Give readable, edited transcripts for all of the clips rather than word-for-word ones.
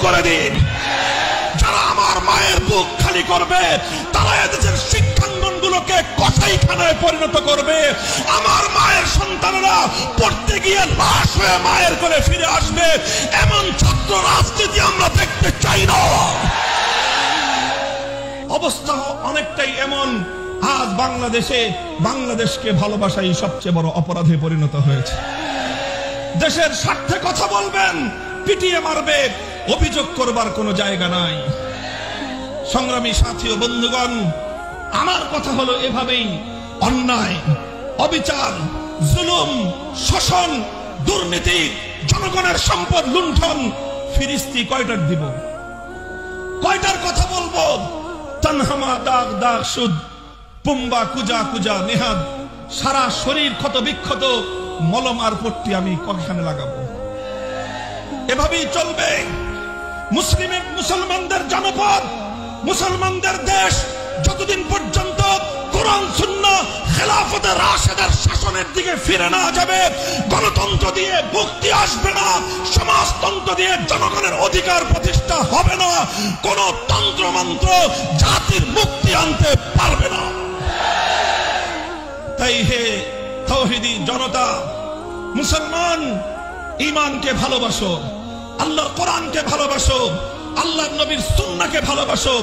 করে দিন। যারা আমার মায়ের বুক খালি করবে তারা এদেশের শিক্ষাঙ্গনগুলোকে কসাইখানায় পরিণত করবে। আমার মায়ের সন্তানেরা পড়তে গিয়ে লাশ হয়ে মায়ের কোলে ফিরে আসবে। এমন ছাত্র রাজনীতি আমরা দেখতে চাই না। অবস্থা অনেকটাই এমন, আজ বাংলাদেশকে ভালোবাসাই সবচেয়ে বড় অপরাধে পরিণত হয়েছে। দেশের স্বার্থে কথা বলবেন, পিটিয়ে মারবে, অভিযোগ করবার কোনো জায়গা নাই। সংগ্রামী সাথী ও বন্ধুগণ, আমার কথা হলো এভাবেই অন্যায়, অবিচার, জুলুম, শোষণ, দুর্নীতি, জনগণের সম্পদ লুণ্ঠন ফিরিস্তি কয়টার দিব? কয়টার কথা বলবো? তানহামা দাগ দাগ সুদ, পুম্বা কুজা কুজা নেহাদ, সারা শরীর ক্ষত বিক্ষত, মলম আর পট্টি আমি কয়খানে লাগাবো? এভাবেই চলবে। মুসলমানদের জনপদ, মুসলমানদের দেশ যতদিন পর্যন্ত কোরআন সুন্নাহ খেলাফতে রাশেদার শাসনের দিকে ফিরে না যাবে, গণতন্ত্র দিয়ে মুক্তি আসবে না, সমাজতন্ত্র দিয়ে জনগণের অধিকার প্রতিষ্ঠা হবে না, কোন তন্ত্র মন্ত্র জাতির মুক্তি আনতে পারবে না। তাই হে তাওহীদি জনতা, মুসলমান, ঈমানকে ভালোবাসো, আল্লাহর কোরআনকে ভালোবাসো, আল্লাহর নবীর সুন্নাহকে ভালোবাসো,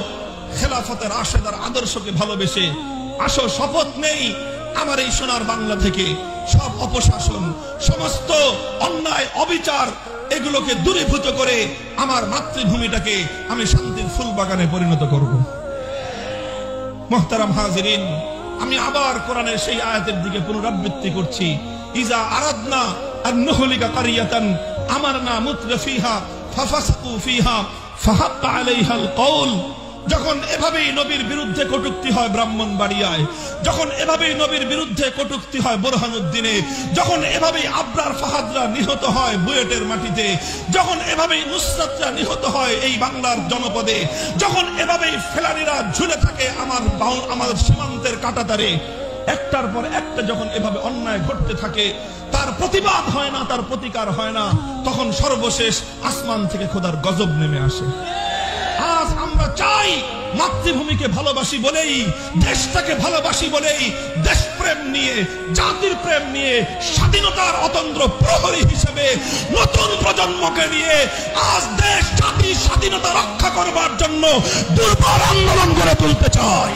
খেলাফতে রাশেদার আদর্শকে ভালোবেসে আসো। শপথ নেই আমার এই সোনার বাংলা থেকে সব অপশাসন, সমস্ত অন্যায়, অবিচার এগুলোকে দূরীভূত করে আমার মাতৃভূমিটাকে আমি শান্তির ফুল বাগানে পরিণত করব। মুহতারাম হাজিরিন, আমি আবার কোরআনের সেই আয়াতের দিকে পুনরাবৃত্তি করছি। ইজা আরাদনা আন নুহলিকা কারিয়াতান আমারনা মুতরাফিহা ফাফাসাকু ফিহা ফাহাক্কা আলাইহাল কওল। যখন এভাবেই নবীর বিরুদ্ধে কটূক্তি হয় ব্রাহ্মণবাড়িয়ায়, যখন এভাবেই নবীর বিরুদ্ধে কটূক্তি হয় বোরহানুদ্দিনে, যখন এভাবেই আবরার ফাহাদরা নিহত হয় বুয়েটের মাটিতে, যখন এভাবেই নুসরাতরা নিহত হয় এই বাংলার জনপদে, যখন এভাবেই ফেলানিরা ঝুলে থাকে আমার সীমান্তের কাঁটাতারে, একটার পর একটা যখন এভাবে অন্যায় ঘটতে থাকে, তার প্রতিবাদ হয় না, তার প্রতিকার হয় না, তখন সর্বশেষ আসমান থেকে খোদার গজব নেমে আসে। আজ আমরা চাই মাতৃভূমিকে ভালোবাসি বলেই, দেশটাকে ভালোবাসি বলেই, দেশপ্রেম নিয়ে, জাতির প্রেম নিয়ে, স্বাধীনতার অতন্দ্র প্রহরী হিসেবে নতুন প্রজন্মকে নিয়ে আজ দেশ, জাতি, স্বাধীনতা রক্ষা করবার জন্য দুর্বার আন্দোলন গড়ে তুলতে চাই।